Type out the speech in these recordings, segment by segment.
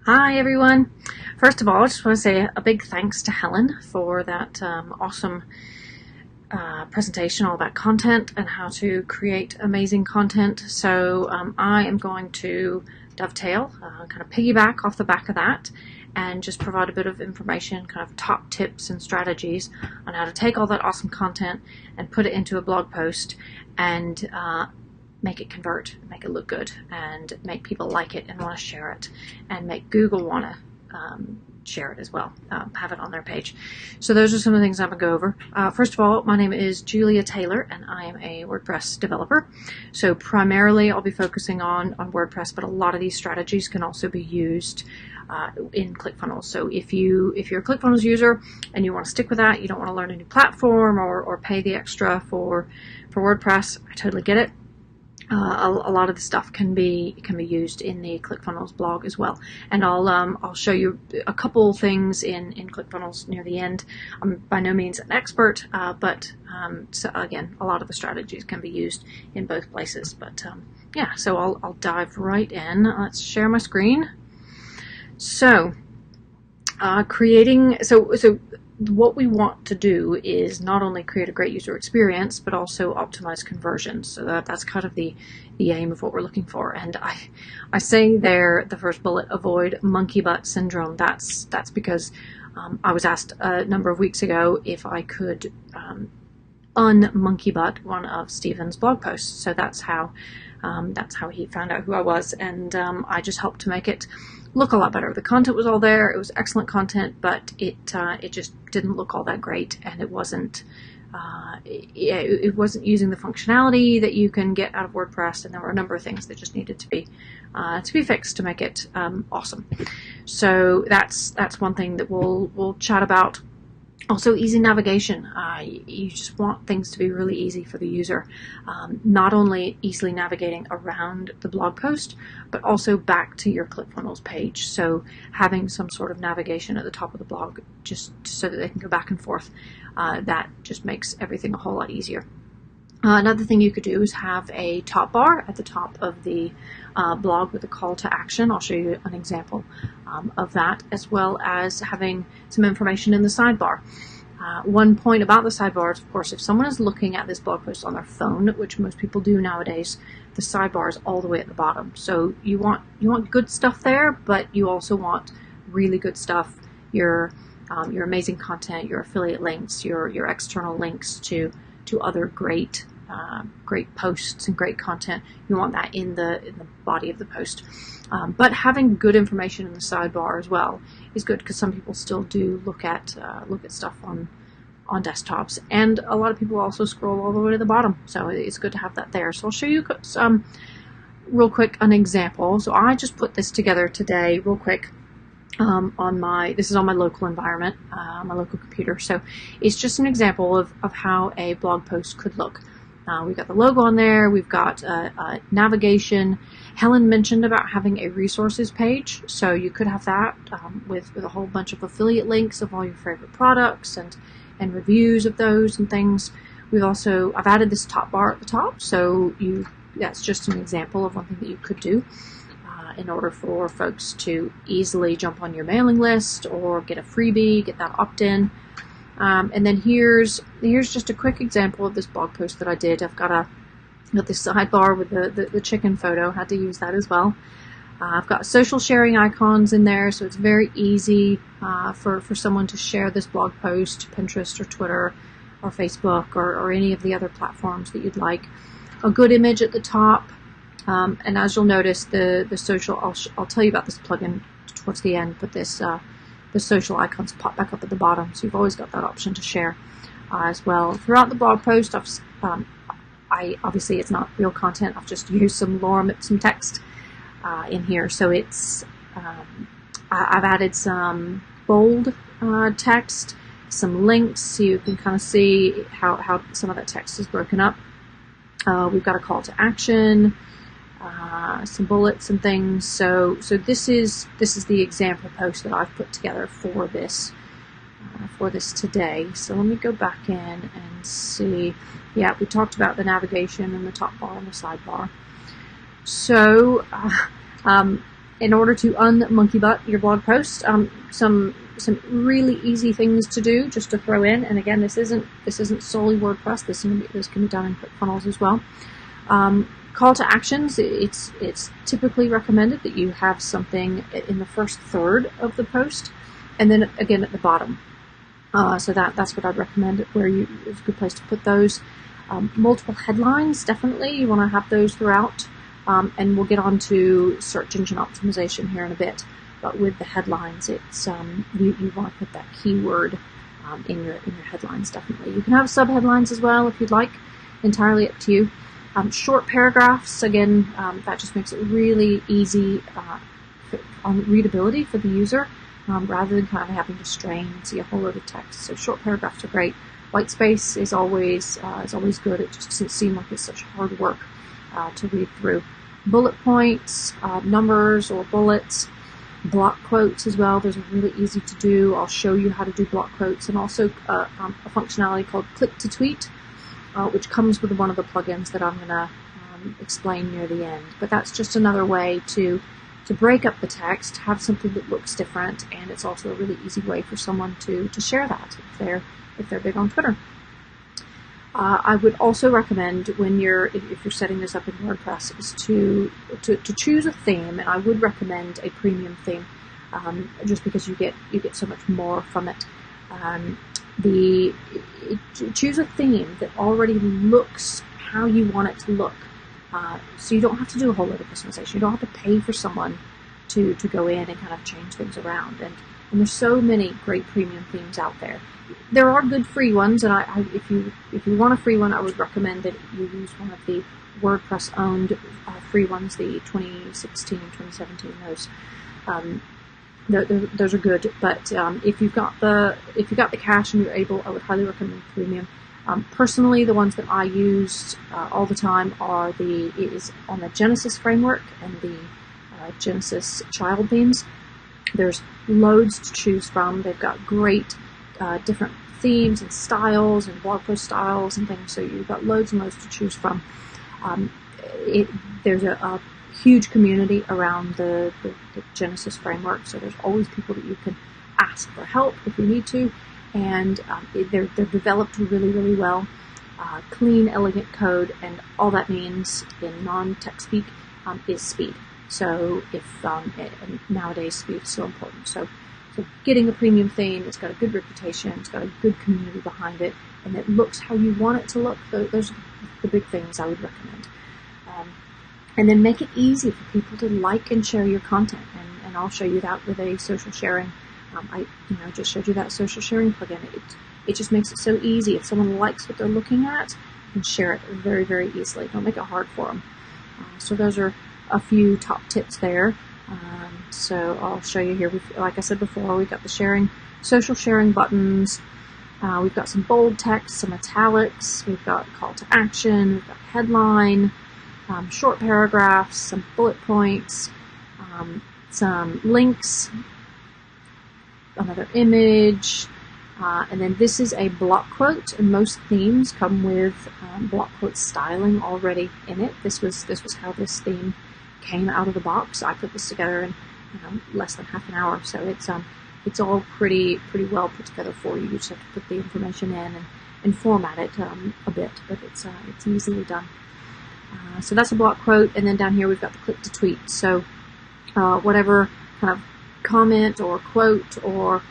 Hi everyone. First of all, I just want to say a big thanks to Helen for that awesome presentation all about content and how to create amazing content. So I am going to dovetail, kind of piggyback off the back of that and just provide a bit of information, kind of top tips and strategies on how to take all that awesome content and put it into a blog post and make it convert, make it look good, and make people like it and want to share it, and make Google want to share it as well, have it on their page. So those are some of the things I'm going to go over. First of all, my name is Julia Taylor, and I am a WordPress developer. So primarily I'll be focusing on WordPress, but a lot of these strategies can also be used in ClickFunnels. So if you're a ClickFunnels user and you want to stick with that, you don't want to learn a new platform or pay the extra for WordPress, I totally get it. A lot of the stuff can be used in the ClickFunnels blog as well, and I'll show you a couple things in ClickFunnels near the end. I'm by no means an expert, but so again, a lot of the strategies can be used in both places. But yeah, so I'll dive right in. Let's share my screen. So what we want to do is not only create a great user experience, but also optimize conversions. So that's kind of the aim of what we're looking for. And I say there, the first bullet, avoid monkey butt syndrome. That's because I was asked a number of weeks ago if I could un-monkey butt one of Stephen's blog posts. So that's how he found out who I was, and I just helped to make it look a lot better. The content was all there. It was excellent content, but it just didn't look all that great, and it wasn't using the functionality that you can get out of WordPress, and there were a number of things that just needed to be fixed to make it awesome. So that's one thing that we'll chat about. Also, easy navigation. You just want things to be really easy for the user. Not only easily navigating around the blog post, but also back to your ClickFunnels page. So having some sort of navigation at the top of the blog, just so that they can go back and forth, that just makes everything a whole lot easier. Another thing you could do is have a top bar at the top of the blog with a call to action. I'll show you an example of that, as well as having some information in the sidebar. One point about the sidebar is, of course, if someone is looking at this blog post on their phone, which most people do nowadays, the sidebar is all the way at the bottom. So you want good stuff there, but you also want really good stuff. Your amazing content, your affiliate links, your external links to other great posts and great content. You want that in the body of the post. But having good information in the sidebar as well is good, because some people still do look at stuff on desktops, and a lot of people also scroll all the way to the bottom. So it's good to have that there. So I'll show you real quick an example. So I just put this together today real quick. This is on my local environment, my local computer. So it's just an example of how a blog post could look. We've got the logo on there. We've got navigation. Helen mentioned about having a resources page, so you could have that with a whole bunch of affiliate links of all your favorite products and reviews of those and things. I've added this top bar at the top, so that's just an example of one thing that you could do in order for folks to easily jump on your mailing list or get a freebie, get that opt-in. And then here's just a quick example of this blog post that I did. I've got this sidebar with the chicken photo. Had to use that as well. I've got social sharing icons in there, so it's very easy for someone to share this blog post to Pinterest or Twitter or Facebook or any of the other platforms that you'd like. A good image at the top. And as you'll notice, the social, I'll tell you about this plugin towards the end, but the social icons pop back up at the bottom, so you've always got that option to share as well. Throughout the blog post, obviously it's not real content. I've just used some text in here. So I've added some bold text, some links, so you can kind of see how some of that text is broken up. We've got a call to action. Some bullets and things. So this is the example post that I've put together for this today. So let me go back in and see. Yeah, we talked about the navigation and the top bar and the sidebar. So in order to un-monkey-butt your blog post, some really easy things to do just to throw in. And again, this isn't solely WordPress. This can be done in ClickFunnels as well. Call to actions. It's typically recommended that you have something in the first third of the post, and then again at the bottom. So that's what I'd recommend. It's a good place to put those. Multiple headlines, definitely. You want to have those throughout. And we'll get on to search engine optimization here in a bit. But with the headlines, it's you want to put that keyword in your headlines, definitely. You can have sub-headlines as well if you'd like. Entirely up to you. Short paragraphs, again, that just makes it really easy on readability for the user, rather than kind of having to strain and see a whole load of text. So short paragraphs are great. White space is always good. It just doesn't seem like it's such hard work to read through. Bullet points, numbers or bullets, block quotes as well. Those are really easy to do. I'll show you how to do block quotes, and also a functionality called click to tweet, which comes with one of the plugins that I'm going to explain near the end. But that's just another way to break up the text, have something that looks different, and it's also a really easy way for someone to share that if they're big on Twitter. I would also recommend if you're setting this up in WordPress is to choose a theme, and I would recommend a premium theme, just because you get so much more from it. Choose a theme that already looks how you want it to look, so you don't have to do a whole lot of customization. You don't have to pay for someone to go in and kind of change things around. And there's so many great premium themes out there. There are good free ones, and if you want a free one, I would recommend that you use one of the WordPress-owned free ones, the 2016 and 2017. Those are good. But if you've got the cash and you're able, I would highly recommend premium. Personally, the ones that I use all the time is on the Genesis framework and the Genesis child themes. There's loads to choose from. They've got great different themes and styles and blog post styles and things, so you've got loads and loads to choose from. There's a huge community around the Genesis framework, so there's always people that you can ask for help if you need to, and they're developed really, really well. Clean, elegant code, and all that means in non-tech speak is speed. So and nowadays speed is so important. So getting a premium theme, it's got a good reputation, it's got a good community behind it, and it looks how you want it to look. Those are the big things I would recommend. And then make it easy for people to like and share your content, and I'll show you that with a social sharing. I just showed you that social sharing plugin. It just makes it so easy. If someone likes what they're looking at, you can share it very, very easily. Don't make it hard for them. So those are a few top tips there. So I'll show you here. Like I said before, we've got the social sharing buttons. We've got some bold text, some italics. We've got call to action. We've got headline, short paragraphs, some bullet points, some links, another image, and then this is a block quote. And most themes come with block quote styling already in it. This was how this theme came out of the box. I put this together in less than half an hour, so it's all pretty well put together for you. You just have to put the information in and format it a bit, but it's easily done. So that's a block quote, and then down here we've got the click to tweet. So whatever kind of comment or quote or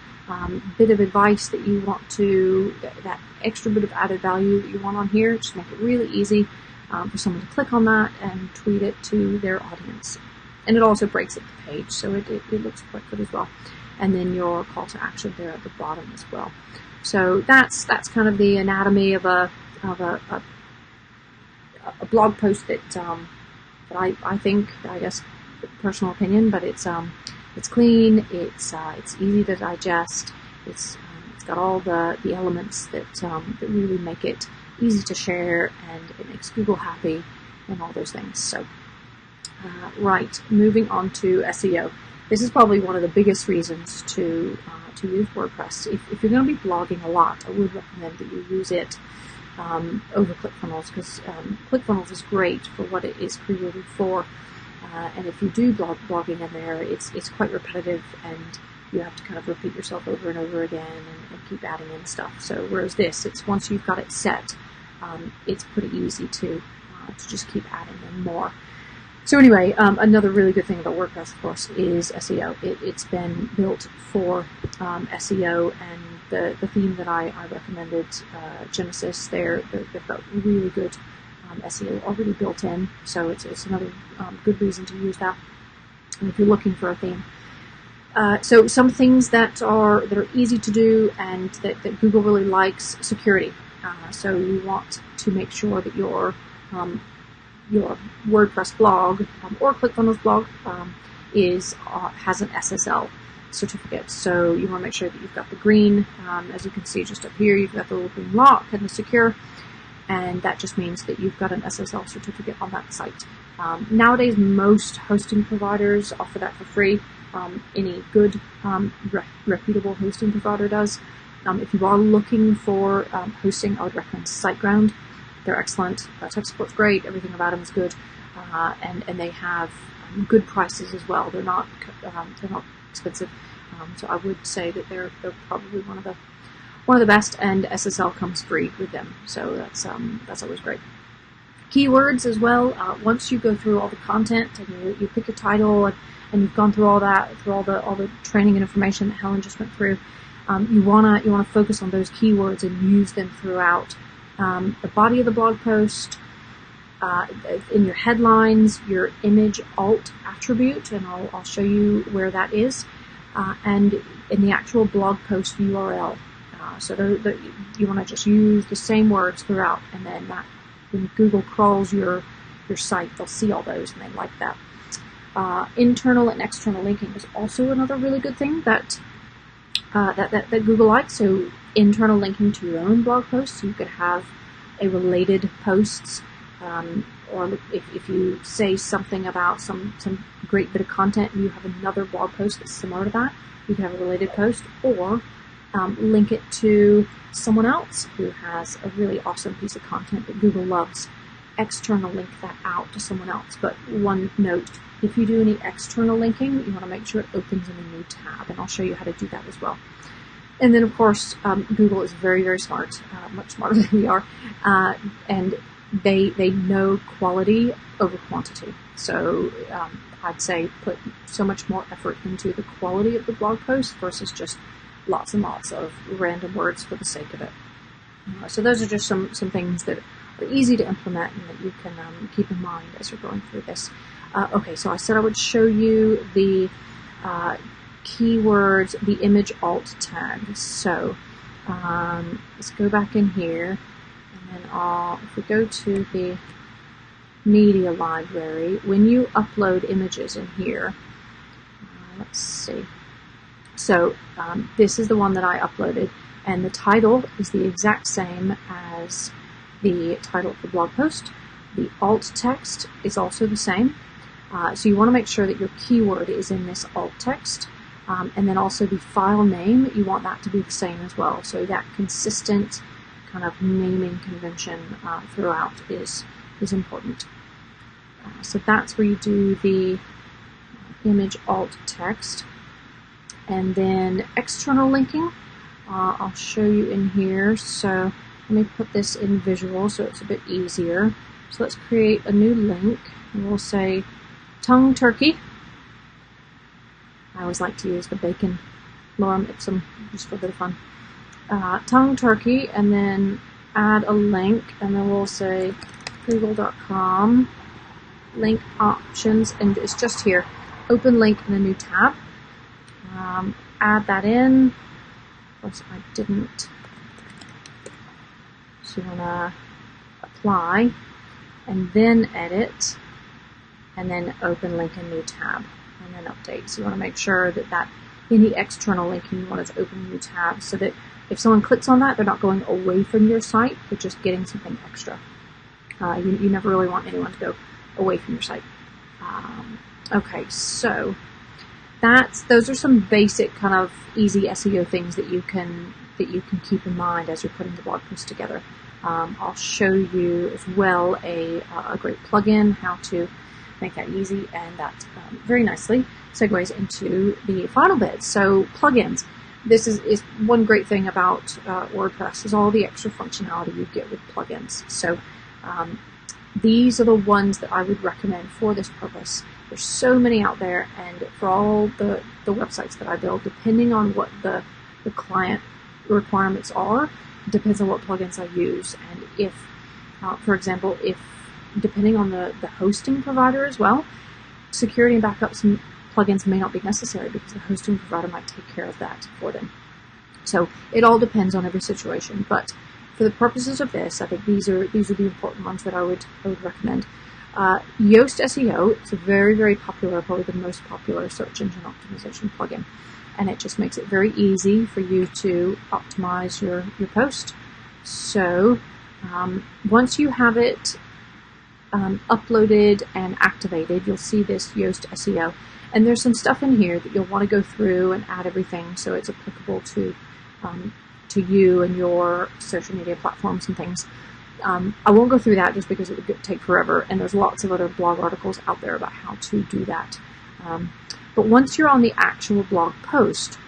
bit of advice that you want that extra bit of added value that you want on here, just make it really easy for someone to click on that and tweet it to their audience. And it also breaks up the page, so it looks quite good as well. And then your call to action there at the bottom as well. So that's kind of the anatomy of a blog post that I think, I guess, personal opinion, but it's clean, it's easy to digest, it's got all the elements that really make it easy to share, and it makes Google happy and all those things. So right, moving on to SEO. This is probably one of the biggest reasons to use WordPress. If you're going to be blogging a lot, I would recommend that you use it over ClickFunnels, because ClickFunnels is great for what it is created for. And if you do blogging in there, it's quite repetitive, and you have to kind of repeat yourself over and over again and keep adding in stuff. So whereas this, it's once you've got it set, it's pretty easy to just keep adding in more. So anyway, another really good thing about WordPress, of course, is SEO. It's been built for SEO, and the theme that I recommended, Genesis, they've got really good SEO already built in. So it's another good reason to use that. And if you're looking for a theme. So some things that are easy to do and that Google really likes: security. So you want to make sure that your WordPress blog or ClickFunnels blog has an SSL certificate. So you want to make sure that you've got the green, as you can see just up here, you've got the little green lock and the secure, and that just means that you've got an SSL certificate on that site. Nowadays, most hosting providers offer that for free. Any good reputable hosting provider does. If you are looking for hosting, I would recommend SiteGround. They're excellent. Tech support's great. Everything about them is good, and they have good prices as well. They're not expensive, so I would say that they're probably one of the best. And SSL comes free with them, so that's always great. Keywords as well. Once you go through all the content and you pick your title and you've gone through all that, through all the training and information that Helen just went through, you wanna focus on those keywords and use them throughout. The body of the blog post, in your headlines, your image alt attribute, and I'll show you where that is, and in the actual blog post URL. So you want to just use the same words throughout, and then when Google crawls your site, they'll see all those and they like that. Internal and external linking is also another really good thing that Google likes. So internal linking to your own blog posts, so you could have a related posts, or if you say something about some great bit of content and you have another blog post that's similar to that, you can have a related post, or link it to someone else who has a really awesome piece of content that Google loves. External link that out to someone else. But one note, if you do any external linking, you want to make sure it opens in a new tab, and I'll show you how to do that as well. And then, of course, Google is very, very smart, much smarter than we are, and they know quality over quantity. So I'd say put so much more effort into the quality of the blog post versus just lots and lots of random words for the sake of it. So those are just some things that are easy to implement and that you can keep in mind as you're going through this. Okay, so I said I would show you the keywords, the image alt tag. So let's go back in here, and then if we go to the media library, when you upload images in here, let's see. So this is the one that I uploaded, and the title is the exact same as the title of the blog post. The alt text is also the same. So you want to make sure that your keyword is in this alt text. And then also the file name, you want that to be the same as well. So that consistent kind of naming convention throughout is important. So that's where you do the image alt text. And then external linking, I'll show you in here. So let me put this in visual so it's a bit easier. So let's create a new link, and we'll say tongue turkey. I always like to use the bacon lorem ipsum just for a bit of fun. Tongue turkey, and then add a link, and then we'll say google.com, link options, and it's just here. Open link in a new tab. Add that in. Of course, I didn't. So you want to apply, and then edit, and then open link in new tab, and then update. So you want to make sure that any external linking, you want it to open a new tab, so that if someone clicks on that, they're not going away from your site, they're just getting something extra. You never really want anyone to go away from your site. Okay, so those are some basic kind of easy SEO things that you can keep in mind as you're putting the blog post together. I'll show you as well a great plugin, how to make that easy, and that very nicely segues into the final bit. So plugins. This is one great thing about WordPress is all the extra functionality you get with plugins. So these are the ones that I would recommend for this purpose. There's so many out there, and for all the websites that I build, depending on what the client requirements are, it depends on what plugins I use. And if, for example, depending on the hosting provider as well, security and backups plugins may not be necessary because the hosting provider might take care of that for them. So it all depends on every situation, but for the purposes of this, I think these are the important ones that I would recommend. Yoast SEO is a very, very popular, probably the most popular search engine optimization plugin, and it just makes it very easy for you to optimize your post. So once you have it uploaded and activated, you'll see this Yoast SEO, and there's some stuff in here that you'll want to go through and add everything so it's applicable to you and your social media platforms and things. I won't go through that just because it would take forever, and there's lots of other blog articles out there about how to do that. But once you're on the actual blog post,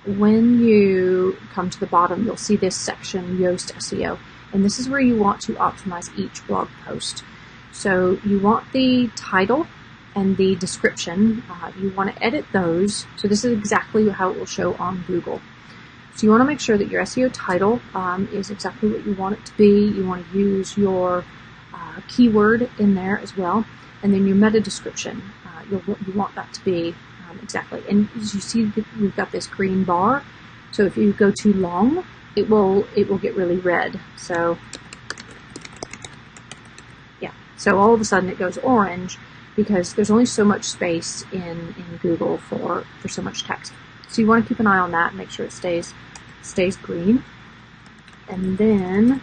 when you come to the bottom, you'll see this section, Yoast SEO, and this is where you want to optimize each blog post. So you want the title and the description. You want to edit those. So this is exactly how it will show on Google. So you want to make sure that your SEO title is exactly what you want it to be. You want to use your keyword in there as well. And then your meta description, you want that to be exactly. And as you see, we've got this green bar. So if you go too long, it will get really red. So yeah, so all of a sudden it goes orange because there's only so much space in Google for so much text. So you want to keep an eye on that and make sure it stays green. And then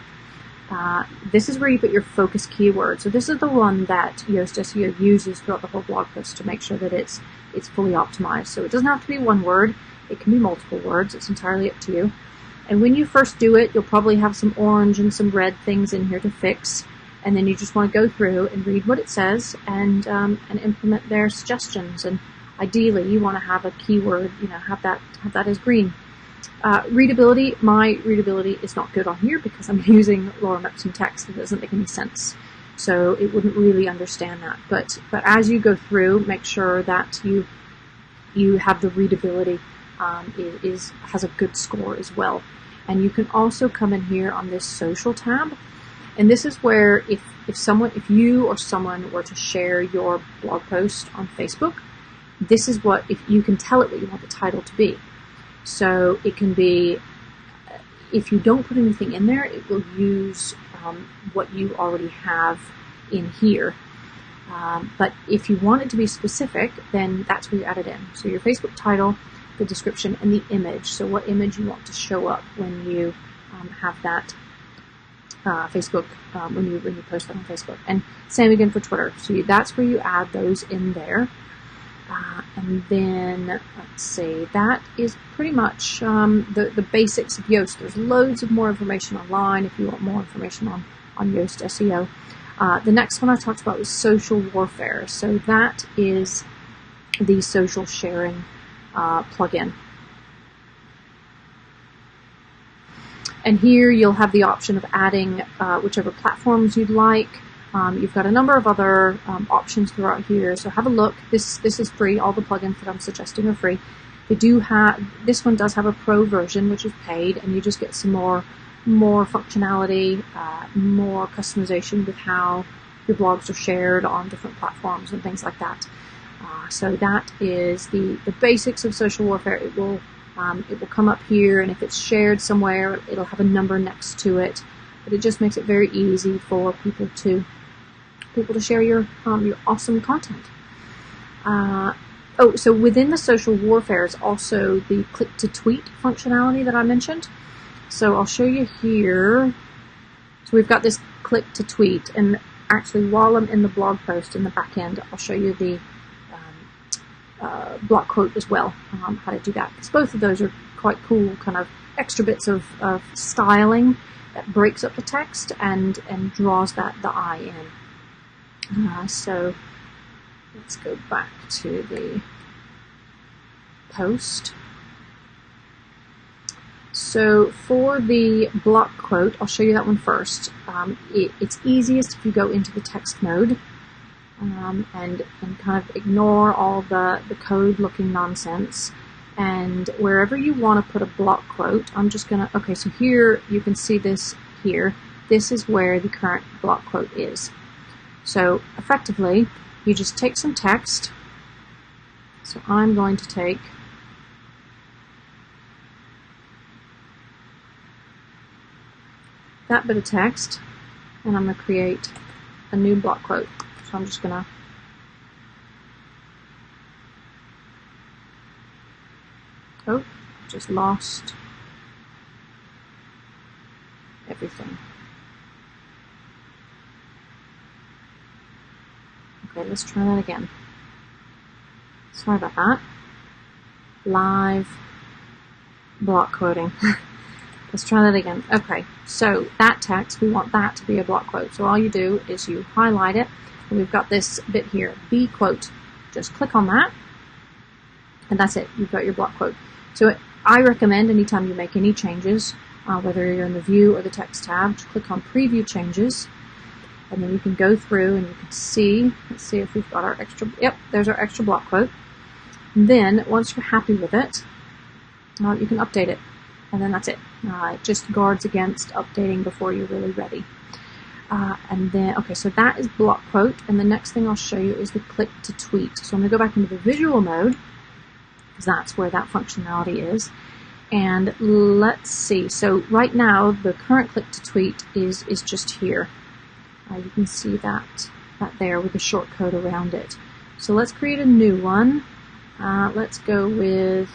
this is where you put your focus keyword. So this is the one that Yoast SEO uses throughout the whole blog post to make sure that it's fully optimized. So it doesn't have to be one word. It can be multiple words. It's entirely up to you. And when you first do it, you'll probably have some orange and some red things in here to fix. And then you just want to go through and read what it says and implement their suggestions. And ideally, you want to have a keyword, have that as green. Readability, my readability is not good on here because I'm using lorem ipsum text. It doesn't make any sense. So it wouldn't really understand that. But as you go through, make sure that you have the readability has a good score as well. And you can also come in here on this social tab. And this is where if you or someone were to share your blog post on Facebook, this is if you can tell it what you want the title to be. So it can be, if you don't put anything in there, it will use what you already have in here. But if you want it to be specific, then that's where you add it in. So your Facebook title, the description, and the image. So what image you want to show up when you have that Facebook, when you post that on Facebook. And same again for Twitter. So that's where you add those in there. And then, let's see, that is pretty much the basics of Yoast. There's loads of more information online if you want more information on Yoast SEO. The next one I talked about was social warfare. So that is the social sharing plugin. And here you'll have the option of adding whichever platforms you'd like. You've got a number of other options throughout here, so have a look. This is free. All the plugins that I'm suggesting are free. This one does have a pro version, which is paid, and you just get some more functionality, more customization with how your blogs are shared on different platforms and things like that. So that is the basics of social warfare. It will come up here, and if it's shared somewhere, it'll have a number next to it. But it just makes it very easy for people to share your awesome content. So within the social warfare is also the click to tweet functionality that I mentioned. So I'll show you here. So we've got this click to tweet, and actually while I'm in the blog post in the back end, I'll show you the block quote as well, how to do that. Because both of those are quite cool, kind of extra bits of styling that breaks up the text and draws the eye in. So let's go back to the post. So for the block quote, I'll show you that one first. It's easiest if you go into the text mode and kind of ignore all the code looking nonsense. And wherever you want to put a block quote, I'm just going to, okay, so here you can see this here. This is where the current block quote is. So effectively, you just take some text. So I'm going to take that bit of text, and I'm going to create a new block quote. So I'm just going to just lost everything. Okay, let's try that again. Sorry about that. Live block quoting. Let's try that again. Okay, so that text, we want that to be a block quote. So all you do is you highlight it, and we've got this bit here, B quote. Just click on that, and that's it. You've got your block quote. So I recommend anytime you make any changes, whether you're in the View or the Text tab, just click on Preview Changes, and then you can go through and you can see, let's see if we've got our extra, yep, there's our extra block quote. And then once you're happy with it, you can update it, and then that's it. It just guards against updating before you're really ready. And then, okay, so that is block quote, and the next thing I'll show you is the click to tweet. So I'm going to go back into the visual mode, because that's where that functionality is. And let's see, so right now the current click to tweet is just here. You can see that there with the short code around it. So let's create a new one. Let's go with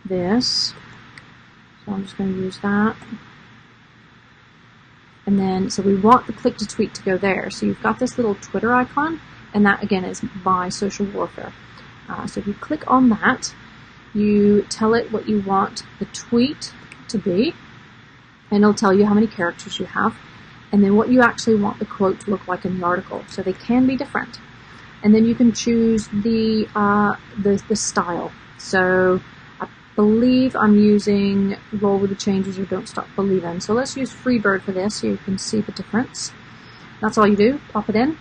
this. So I'm just going to use that. And then, so we want the click to tweet to go there. So you've got this little Twitter icon, and that again is by Social Warfare. So if you click on that, you tell it what you want the tweet to be, and it'll tell you how many characters you have, and then what you actually want the quote to look like in the article. So they can be different. And then you can choose the style. So I believe I'm using roll with the changes or don't stop believing. So let's use Freebird for this so you can see the difference. That's all you do. Pop it in.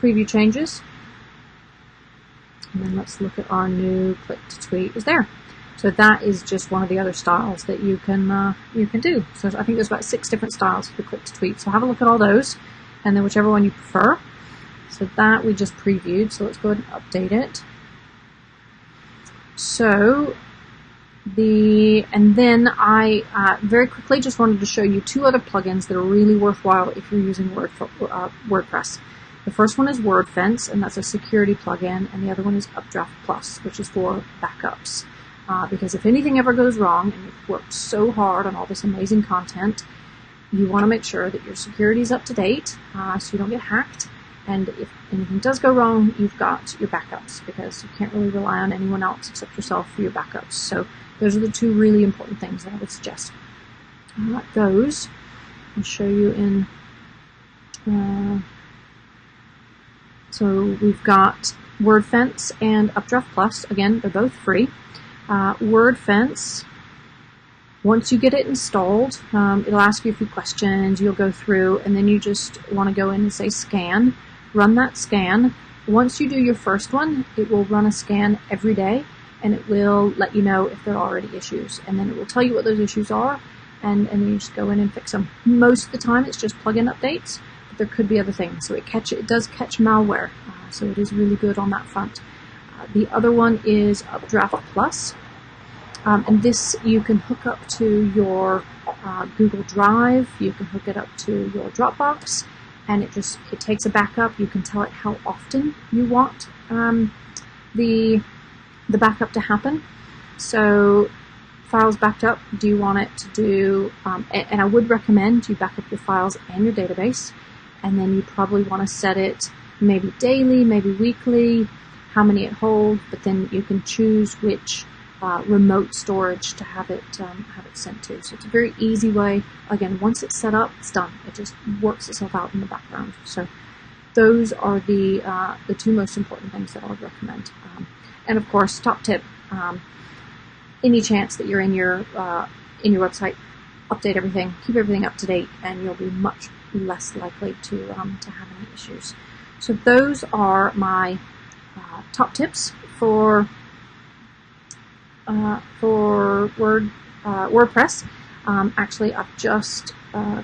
Preview changes. And then let's look at our new click to tweet is there. So that is just one of the other styles that you can do. So I think there's about 6 different styles for the click to tweet. So have a look at all those, and then whichever one you prefer. So that we just previewed. So let's go ahead and update it. So and then I very quickly just wanted to show you 2 other plugins that are really worthwhile if you're using WordPress. The first one is WordFence, and that's a security plugin, and the other one is Updraft Plus, which is for backups. Because if anything ever goes wrong, and you've worked so hard on all this amazing content, you want to make sure that your security is up to date, so you don't get hacked. And if anything does go wrong, you've got your backups, because you can't really rely on anyone else except yourself for your backups. So those are the 2 really important things that I would suggest. Those I'll show you in. So we've got WordFence and Updraft Plus. Again, they're both free. WordFence, once you get it installed, it'll ask you a few questions. You'll go through, and then you just want to go in and say scan. Run that scan. Once you do your first one, it will run a scan every day, and it will let you know if there are already issues. And then it will tell you what those issues are, and then you just go in and fix them. Most of the time, it's just plugin updates. There could be other things. So it does catch malware, so it is really good on that front. The other one is Updraft Plus, and this you can hook up to your Google Drive. You can hook it up to your Dropbox, and it takes a backup. You can tell it how often you want the backup to happen. So files backed up, do you want it to do, and I would recommend you back up your files and your database. And then you probably want to set it maybe daily, maybe weekly, how many it holds, but then you can choose which remote storage to have it sent to. So it's a very easy way. Again, once it's set up, it's done. It just works itself out in the background. So those are the two most important things that I would recommend. And of course, top tip: any chance that you're in your website, update everything, keep everything up to date, and you'll be much less likely to have any issues. So those are my top tips for WordPress. Actually, I've just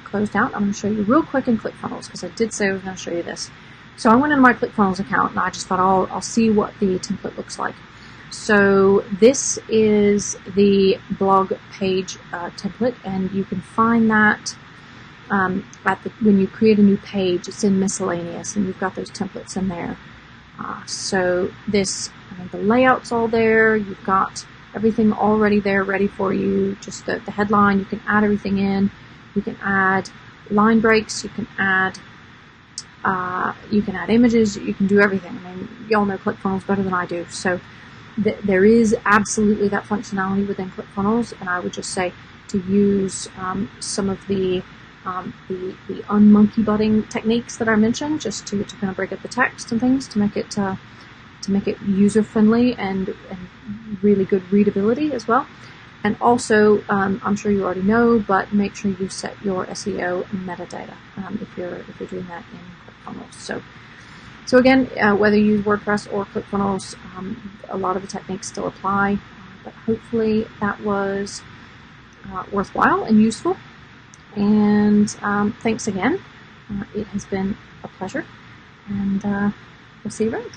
closed out. I'm going to show you real quick in ClickFunnels, because I did say I was going to show you this. So I went into my ClickFunnels account, and I just thought I'll see what the template looks like. So this is the blog page template, and you can find that when you create a new page. It's in miscellaneous, and you've got those templates in there. So this, the layout's all there. You've got everything already there, ready for you. Just the headline. You can add everything in. You can add line breaks. You can add images. You can do everything. I mean, y'all know ClickFunnels better than I do. So there is absolutely that functionality within ClickFunnels, and I would just say to use some of the unmonkey butting techniques that I mentioned, just to kind of break up the text and things to make it user friendly and really good readability as well. And also, I'm sure you already know, but make sure you set your SEO metadata if you're doing that in ClickFunnels. So again, whether you use WordPress or ClickFunnels, a lot of the techniques still apply, but hopefully that was worthwhile and useful. And thanks again. It has been a pleasure, and we'll see you around.